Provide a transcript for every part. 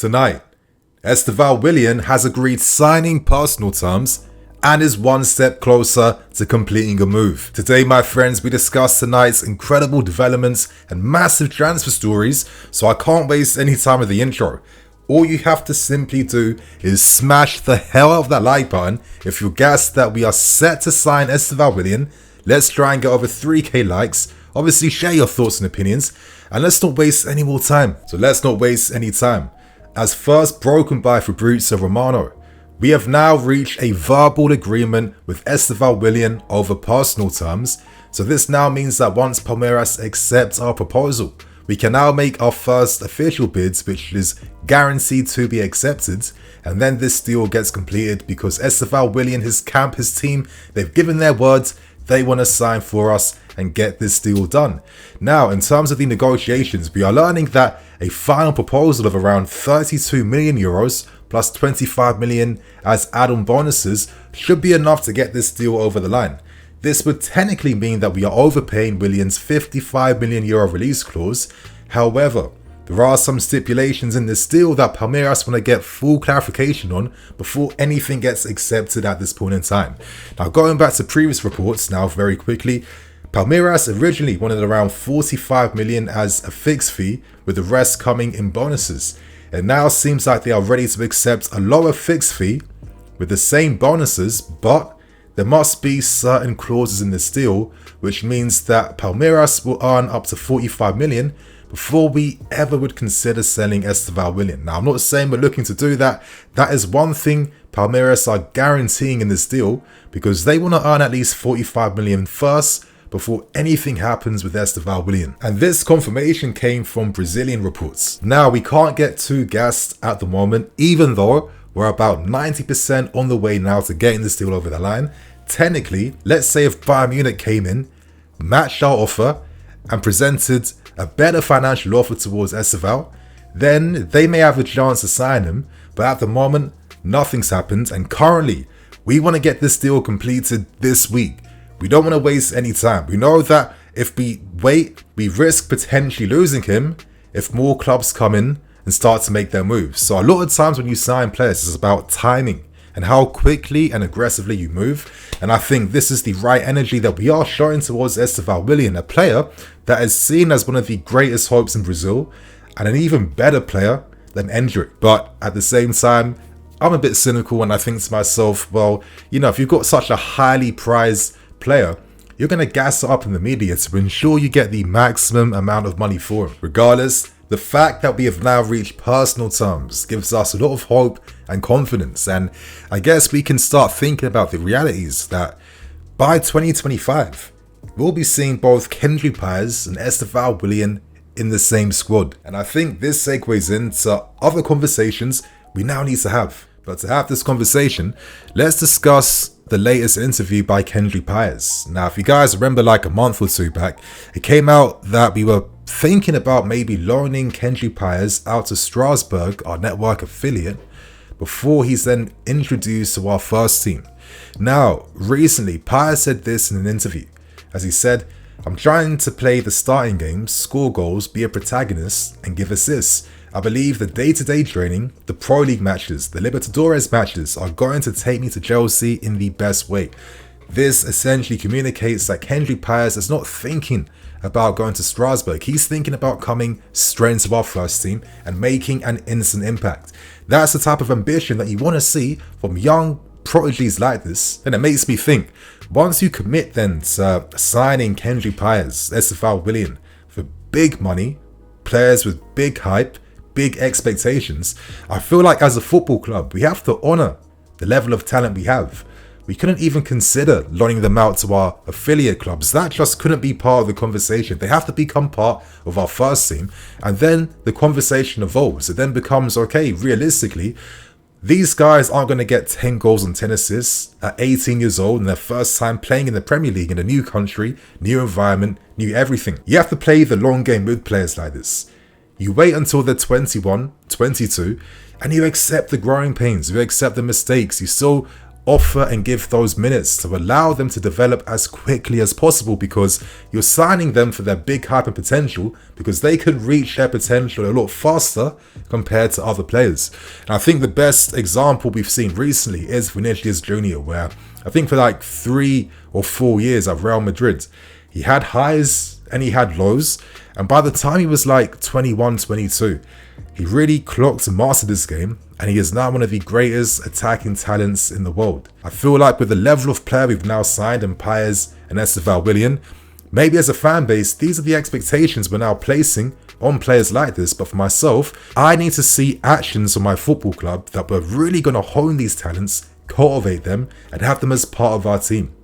Tonight, Estevao Willian has agreed signing personal terms and is one step closer to completing a move. Today, my friends, we discuss tonight's incredible developments and massive transfer stories, so I can't waste any time with the intro. All you have to simply do is smash the hell out of that like button if you're gassed that we are set to sign Estevao Willian. Let's try and get over 3k likes. Obviously, share your thoughts and opinions, and let's not waste any more time. As first broken by Fabrizio Romano, we have now reached a verbal agreement with Estevao Willian over personal terms. So this now means that once Palmeiras accepts our proposal, we can now make our first official bids, which is guaranteed to be accepted. And then this deal gets completed because Estevao Willian, his camp, his team, they've given their words. They want to sign for us and get this deal done. Now, in terms of the negotiations, we are learning that a final proposal of around 32 million euros plus 25 million as add-on bonuses should be enough to get this deal over the line. This would technically mean that we are overpaying Willian's 55 million euro release clause. However, there are some stipulations in this deal that Palmeiras want to get full clarification on before anything gets accepted at this point in time. Now, going back to previous reports now very quickly, Palmeiras originally wanted around 45 million as a fixed fee, with the rest coming in bonuses. It now seems like they are ready to accept a lower fixed fee with the same bonuses, but there must be certain clauses in this deal, which means that Palmeiras will earn up to 45 million before we ever would consider selling Estevao Willian. Now, I'm not saying we're looking to do that. That is one thing Palmeiras are guaranteeing in this deal, because they want to earn at least 45 million first before anything happens with Estevao Willian. And this confirmation came from Brazilian reports. Now, we can't get too gassed at the moment, even though we're about 90% on the way now to getting this deal over the line. Technically, let's say if Bayern Munich came in, matched our offer, and presented a better financial offer towards Estevao, then they may have a chance to sign him. But at the moment, nothing's happened, and currently, we want to get this deal completed this week. We don't want to waste any time. We know that if we wait, we risk potentially losing him if more clubs come in and start to make their moves. So a lot of times when you sign players, it's about timing and how quickly and aggressively you move. And I think this is the right energy that we are showing towards Estevao Willian, a player that is seen as one of the greatest hopes in Brazil and an even better player than Endrick. But at the same time, I'm a bit cynical and I think to myself, well, you know, if you've got such a highly prized player, you're going to gas it up in the media to ensure you get the maximum amount of money for him. Regardless, the fact that we have now reached personal terms gives us a lot of hope and confidence, and I guess we can start thinking about the realities that by 2025 we'll be seeing both Kendrick Paes and Estevao Willian in the same squad. And I think this segues into other conversations we now need to have. But to have this conversation, let's discuss the latest interview by Kendrick Paes. Now, if you guys remember, like a month or two back, it came out that we were thinking about maybe loaning Kendrick Paes out to Strasbourg, our network affiliate, before he's then introduced to our first team. Now, recently, Paes said this in an interview, as he said, "I'm trying to play the starting games, score goals, be a protagonist, and give assists. I believe the day-to-day training, the Pro League matches, the Libertadores matches are going to take me to Chelsea in the best way." This essentially communicates that Kendrick Paes is not thinking about going to Strasbourg. He's thinking about coming straight into our first team and making an instant impact. That's the type of ambition that you want to see from young prodigies like this. And it makes me think, once you commit then to signing Kendrick Paes, Estevao Willian for big money, players with big hype, big expectations, I feel like as a football club, we have to honour the level of talent we have. We couldn't even consider loaning them out to our affiliate clubs. That just couldn't be part of the conversation. They have to become part of our first team. And then the conversation evolves. It then becomes, okay, realistically, these guys aren't going to get 10 goals and 10 assists at 18 years old in their first time playing in the Premier League in a new country, new environment, new everything. You have to play the long game with players like this. You wait until they're 21, 22, and you accept the growing pains. You accept the mistakes. You still offer and give those minutes to allow them to develop as quickly as possible, because you're signing them for their big hype and potential, because they can reach their potential a lot faster compared to other players. And I think the best example we've seen recently is Vinicius Jr., where I think for like 3 or 4 years at Real Madrid, he had highs and he had lows, and by the time he was like 21, 22, he really clocked and mastered this game, and he is now one of the greatest attacking talents in the world. I feel like with the level of player we've now signed in Paez and Estevao Willian, maybe as a fan base, these are the expectations we're now placing on players like this. But for myself, I need to see actions from my football club that we're really going to hone these talents, cultivate them, and have them as part of our team.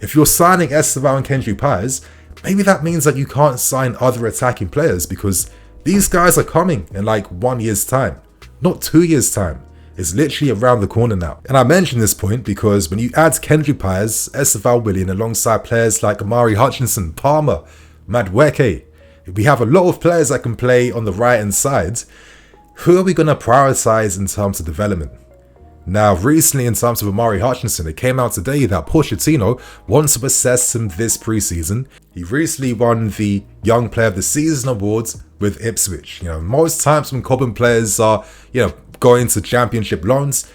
If you're signing Estevao and Kendry Paez, maybe that means that you can't sign other attacking players, because these guys are coming in like 1 year's time, not 2 years' time. It's literally around the corner now. And I mention this point because when you add Kendry Paez, Estevao Willian alongside players like Amari Hutchinson, Palmer, Madueke, we have a lot of players that can play on the right hand side. Who are we going to prioritize in terms of development? Now, recently in terms of Amari Hutchinson, it came out today that Pochettino wants to assess him this preseason. He recently won the Young Player of the Season awards with Ipswich. Most times when Cobham players are, going to championship loans,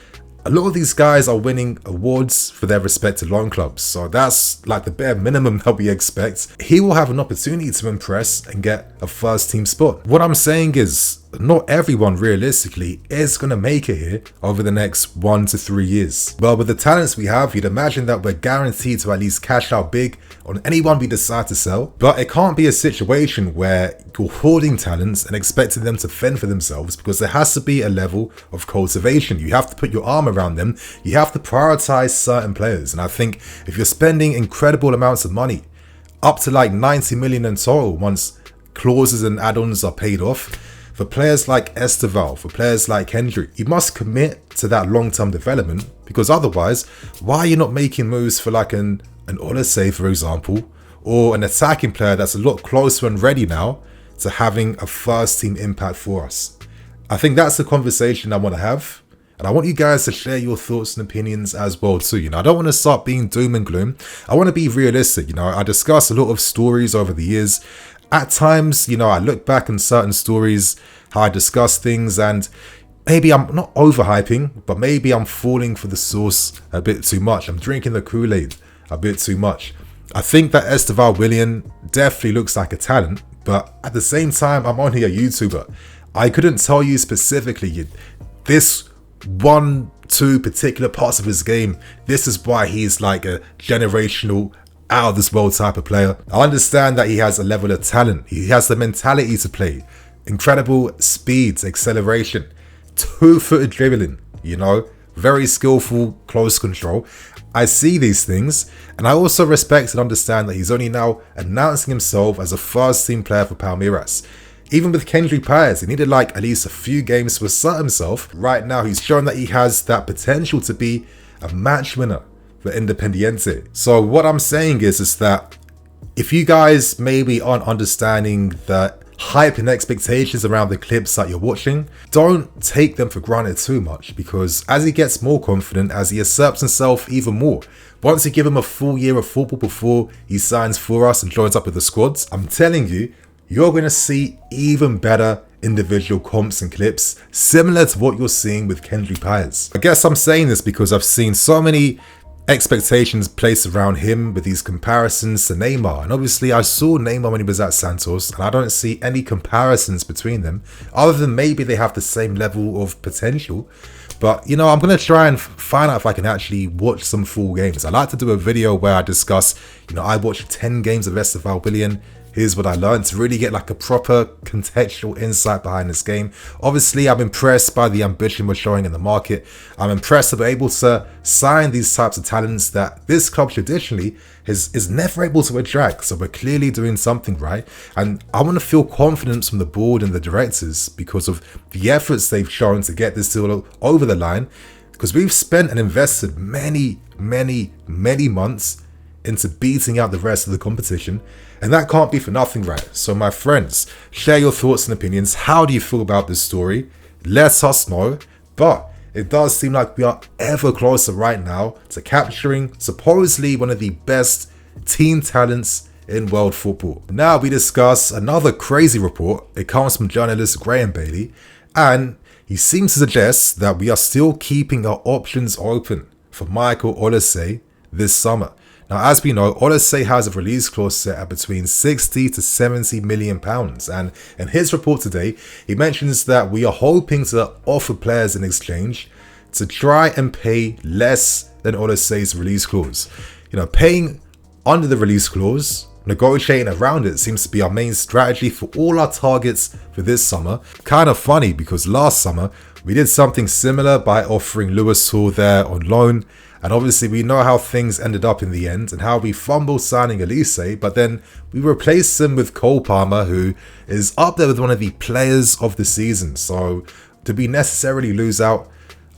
a lot of these guys are winning awards for their respective loan clubs. So that's like the bare minimum that we expect. He will have an opportunity to impress and get a first team spot. What I'm saying is, not everyone realistically is going to make it here over the next 1 to 3 years. Well, with the talents we have, you'd imagine that we're guaranteed to at least cash out big on anyone we decide to sell. But it can't be a situation where you're hoarding talents and expecting them to fend for themselves, because there has to be a level of cultivation. You have to put your arm around them. You have to prioritize certain players. And I think if you're spending incredible amounts of money, up to like 90 million in total once clauses and add-ons are paid off, for players like Estevao, for players like Kendry, you must commit to that long-term development, because otherwise, why are you not making moves for like an Olise, for example, or an attacking player that's a lot closer and ready now to having a first-team impact for us? I think that's the conversation I want to have, and I want you guys to share your thoughts and opinions as well too. I don't want to start being doom and gloom. I want to be realistic. I discuss a lot of stories over the years. At times, I look back on certain stories, how I discuss things, and maybe I'm not overhyping, but maybe I'm falling for the sauce a bit too much. I'm drinking the Kool-Aid a bit too much. I think that Estevao Willian definitely looks like a talent, but at the same time, I'm only a YouTuber. I couldn't tell you specifically this 1-2 particular parts of his game. This is why he's like a generational, out of this world type of player. I understand that he has a level of talent. He has the mentality to play. Incredible speeds, acceleration, two-footed dribbling, very skillful close control. I see these things, and I also respect and understand that he's only now announcing himself as a first team player for Palmeiras. Even with Kendry Paez, he needed like at least a few games to assert himself. Right now, he's shown that he has that potential to be a match winner for Independiente. So what I'm saying is that if you guys maybe aren't understanding the hype and expectations around the clips that you're watching, don't take them for granted too much, because as he gets more confident, as he asserts himself even more, once you give him a full year of football before he signs for us and joins up with the squads, I'm telling you, you're going to see even better individual comps and clips similar to what you're seeing with Kendry Paez. I guess I'm saying this because I've seen so many expectations placed around him with these comparisons to Neymar, and obviously I saw Neymar when he was at Santos, and I don't see any comparisons between them other than maybe they have the same level of potential. But I'm going to try and find out if I can actually watch some full games. I like to do a video where I discuss, I watched 10 games of Estevao Willian. Here's what I learned, to really get like a proper contextual insight behind this game. Obviously, I'm impressed by the ambition we're showing in the market. I'm impressed that we're able to sign these types of talents that this club traditionally is never able to attract. So we're clearly doing something right. And I want to feel confidence from the board and the directors because of the efforts they've shown to get this deal over the line. Because we've spent and invested many months into beating out the rest of the competition, and that can't be for nothing, right? So my friends, share your thoughts and opinions. How do you feel about this story? Let us know. But it does seem like we are ever closer right now to capturing supposedly one of the best teen talents in world football. Now we discuss another crazy report. It comes from journalist Graham Bailey, and he seems to suggest that we are still keeping our options open for Michael Olise this summer. Now, as we know, Olise has a release clause set at between 60 to 70 million pounds, and in his report today, he mentions that we are hoping to offer players in exchange to try and pay less than Olise's release clause. Paying under the release clause, negotiating around it seems to be our main strategy for all our targets for this summer. Kind of funny because last summer we did something similar by offering Lewis Hall there on loan, and obviously we know how things ended up in the end and how we fumbled signing Olise, but then we replaced him with Cole Palmer, who is up there with one of the players of the season. So did we necessarily lose out?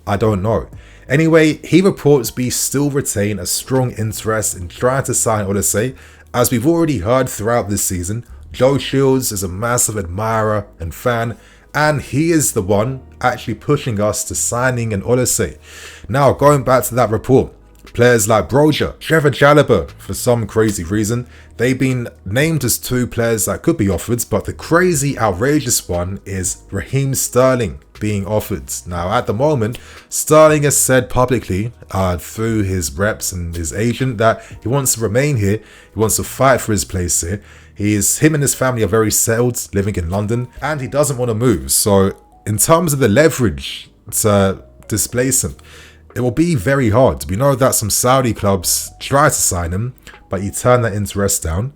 I don't know. Anyway, he reports we still retain a strong interest in trying to sign Olise. As we've already heard throughout this season, Joe Shields is a massive admirer and fan, and he is the one actually pushing us to signing an Olise. Now, going back to that report, players like Broja, Trevor Chalobah, for some crazy reason, they've been named as two players that could be offered, but the crazy, outrageous one is Raheem Sterling being offered. Now, at the moment, Sterling has said publicly through his reps and his agent that he wants to remain here. He wants to fight for his place here. Him and his family are very settled, living in London, and he doesn't want to move. So, in terms of the leverage to displace him, it will be very hard. We know that some Saudi clubs try to sign him, but he turned that interest down.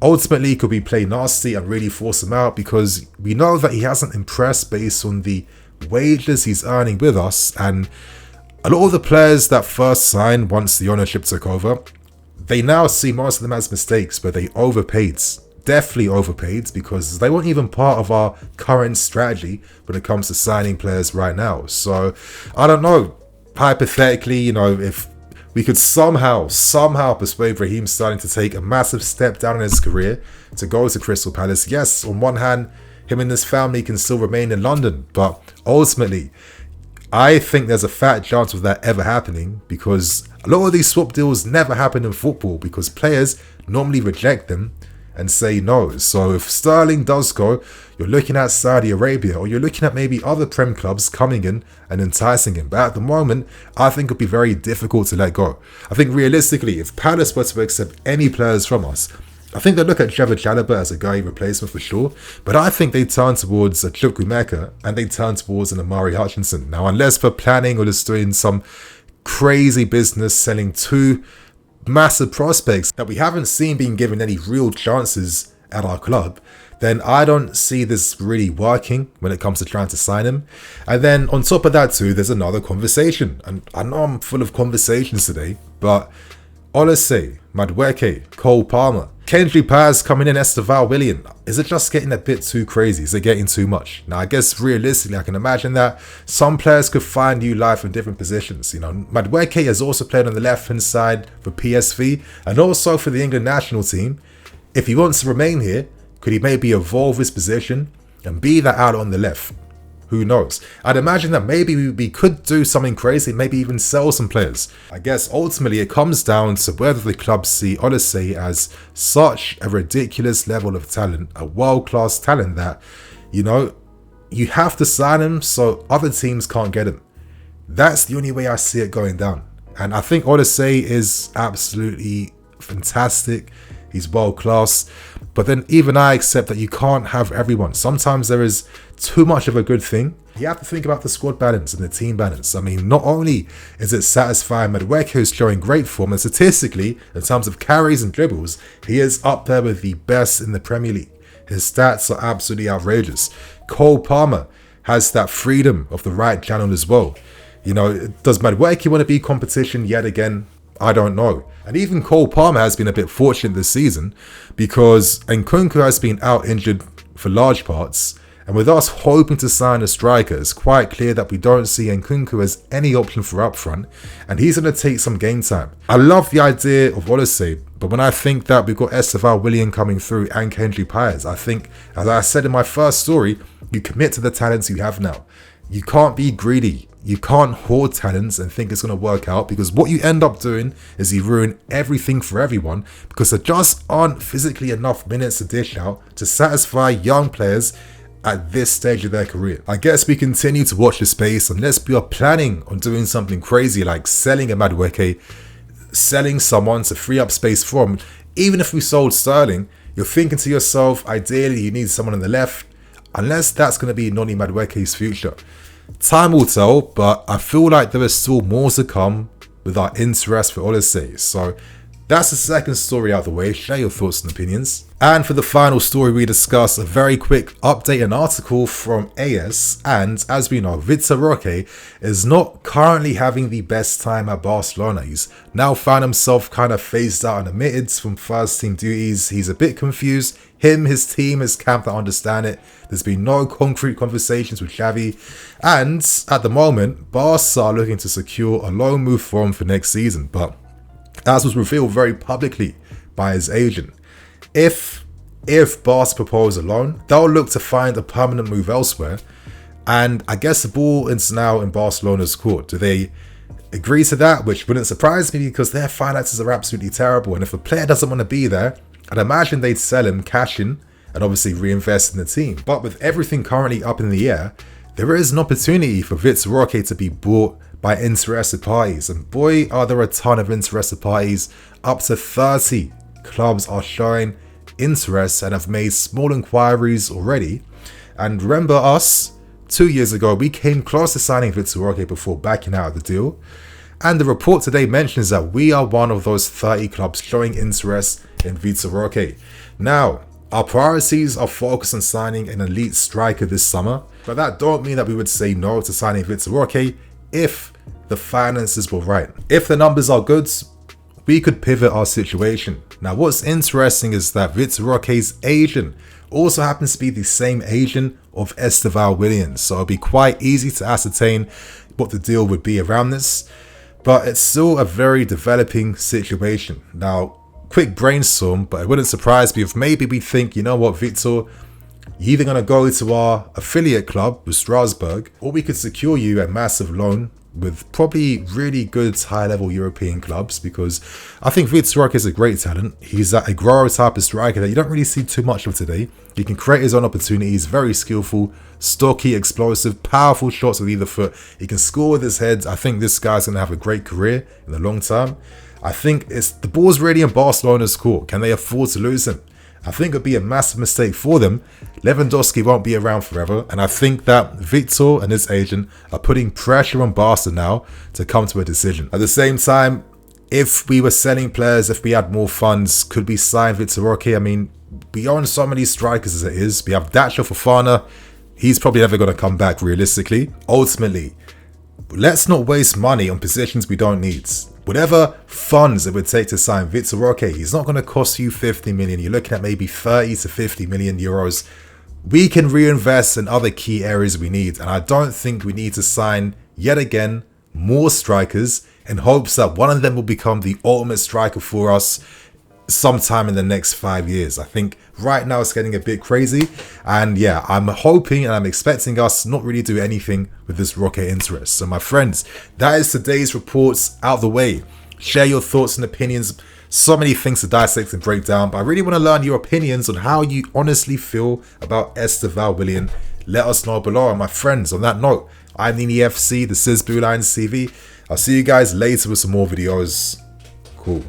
Ultimately, could we play nasty and really force him out? Because we know that he hasn't impressed based on the wages he's earning with us. And a lot of the players that first signed once the ownership took over, they now see most of them as mistakes, but they overpaid. Definitely overpaid, because they weren't even part of our current strategy when it comes to signing players right now. So, I don't know. Hypothetically, if we could somehow persuade Raheem Sterling to take a massive step down in his career to go to Crystal Palace. Yes, on one hand, him and his family can still remain in London, but ultimately, I think there's a fat chance of that ever happening, because a lot of these swap deals never happen in football because players normally reject them and say no. So if Sterling does go, you're looking at Saudi Arabia, or you're looking at maybe other Prem clubs coming in and enticing him. But at the moment, I think it'll be very difficult to let go. I think realistically, if Palace were to accept any players from us, I think they'd look at Trevor Chalobah as a guy replacement for sure, but I think they turn towards a Chukwuemeka and they turn towards an Amari Hutchinson. Now, unless we're planning or just doing some crazy business selling two massive prospects that we haven't seen being given any real chances at our club, then I don't see this really working when it comes to trying to sign him. And then on top of that too, there's another conversation. And I know I'm full of conversations today, but Olise, Madueke, Cole Palmer, Kendry Paz coming in, Estevao Willian. Is it just getting a bit too crazy? Is it getting too much? Now, I guess realistically, I can imagine that some players could find new life in different positions. Madueke has also played on the left-hand side for PSV and also for the England national team. If he wants to remain here, could he maybe evolve his position and be that out on the left? Who knows? I'd imagine that maybe we could do something crazy, maybe even sell some players. I guess ultimately it comes down to whether the club see Olise as such a ridiculous level of talent, a world-class talent that, you have to sign him so other teams can't get him. That's the only way I see it going down. And I think Olise is absolutely fantastic. He's world-class. But then even I accept that you can't have everyone. Sometimes there is too much of a good thing. You have to think about the squad balance and the team balance. I mean, not only is it satisfying Madueke, who's showing great form, and statistically, in terms of carries and dribbles, he is up there with the best in the Premier League. His stats are absolutely outrageous. Cole Palmer has that freedom of the right channel as well. Does Madueke want to be competition yet again? I don't know. And even Cole Palmer has been a bit fortunate this season because Nkunku has been out injured for large parts. And with us hoping to sign a striker, it's quite clear that we don't see Nkunku as any option for up front. And he's going to take some game time. I love the idea of Olise, but when I think that we've got Estevao Willian coming through and Kendry Paz, I think, as I said in my first story, you commit to the talents you have now. You can't be greedy you can't hoard talents and think it's going to work out, because what you end up doing is you ruin everything for everyone, because there just aren't physically enough minutes to dish out to satisfy young players at this stage of their career. I guess we continue to watch the space unless we are planning on doing something crazy like selling a Madueke, selling someone to free up space for him. Even if we sold Sterling, you're thinking to yourself, ideally you need someone on the left, unless that's going to be Noni Madueke's future. Time will tell, but I feel like there is still more to come with our interest for Olise. So that's the second story out of the way. Share your thoughts and opinions. And for the final story, we discuss a very quick update and article from AS. And as we know, Vitor Roque is not currently having the best time at Barcelona. He's now found himself kind of phased out and omitted from first team duties. He's a bit confused. His team, his camp that understand it. There's been no concrete conversations with Xavi. And at the moment, Barca are looking to secure a loan move for him for next season. But as was revealed very publicly by his agent, if Barca propose a loan, they'll look to find a permanent move elsewhere. And I guess the ball is now in Barcelona's court. Do they agree to that? Which wouldn't surprise me, because their finances are absolutely terrible. And if a player doesn't want to be there, I'd imagine they'd sell him, cash in, and obviously reinvest in the team. But with everything currently up in the air, there is an opportunity for Vitor Roque to be bought by interested parties. And boy, are there a ton of interested parties. Up to 30 clubs are showing interest and have made small inquiries already. And remember us, 2 years ago, we came close to signing Vitor Roque before backing out of the deal. And the report today mentions that we are one of those 30 clubs showing interest in Vitor Roque. Now, our priorities are focused on signing an elite striker this summer, but that don't mean that we would say no to signing Vitor Roque if the finances were right. If the numbers are good, we could pivot our situation. Now, what's interesting is that Vitor Roque's agent also happens to be the same agent of Estevao Willian, so it'll be quite easy to ascertain what the deal would be around this. But it's still a very developing situation. Now, quick brainstorm, but it wouldn't surprise me if maybe we think, you know what, Vitor, you're either going to go to our affiliate club with Strasbourg, or we could secure you a massive loan with probably really good high-level European clubs, because I think Vitor Roque is a great talent. He's a grower type of striker that you don't really see too much of today. He can create his own opportunities, very skillful, stocky, explosive, powerful shots with either foot. He can score with his head. I think this guy's going to have a great career in the long term. I think the ball's really in Barcelona's court. Can they afford to lose him? I think it'd be a massive mistake for them. Lewandowski won't be around forever, and I think that Vitor and his agent are putting pressure on Barca now to come to a decision. At the same time, if we were selling players, if we had more funds, could we sign Vitor Roque? I mean, we own so many strikers as it is. We have Dacho Fofana. He's probably never going to come back realistically. Ultimately, let's not waste money on positions we don't need. Whatever funds it would take to sign Vitor Roque, he's not going to cost you 50 million. You're looking at maybe 30 to 50 million euros. We can reinvest in other key areas we need. And I don't think we need to sign, yet again, more strikers in hopes that one of them will become the ultimate striker for us sometime in the next 5 years. I think right now it's getting a bit crazy. And yeah, I'm hoping and I'm expecting us to not really do anything with this Roque interest. So my friends, that is today's reports out the way. Share your thoughts and opinions. So many things to dissect and break down, but I really want to learn your opinions on how you honestly feel about Estevao Willian. Let us know below. And my friends, on that note, I'm Nini FC, this is BlueLionsTV. I'll see you guys later with some more videos.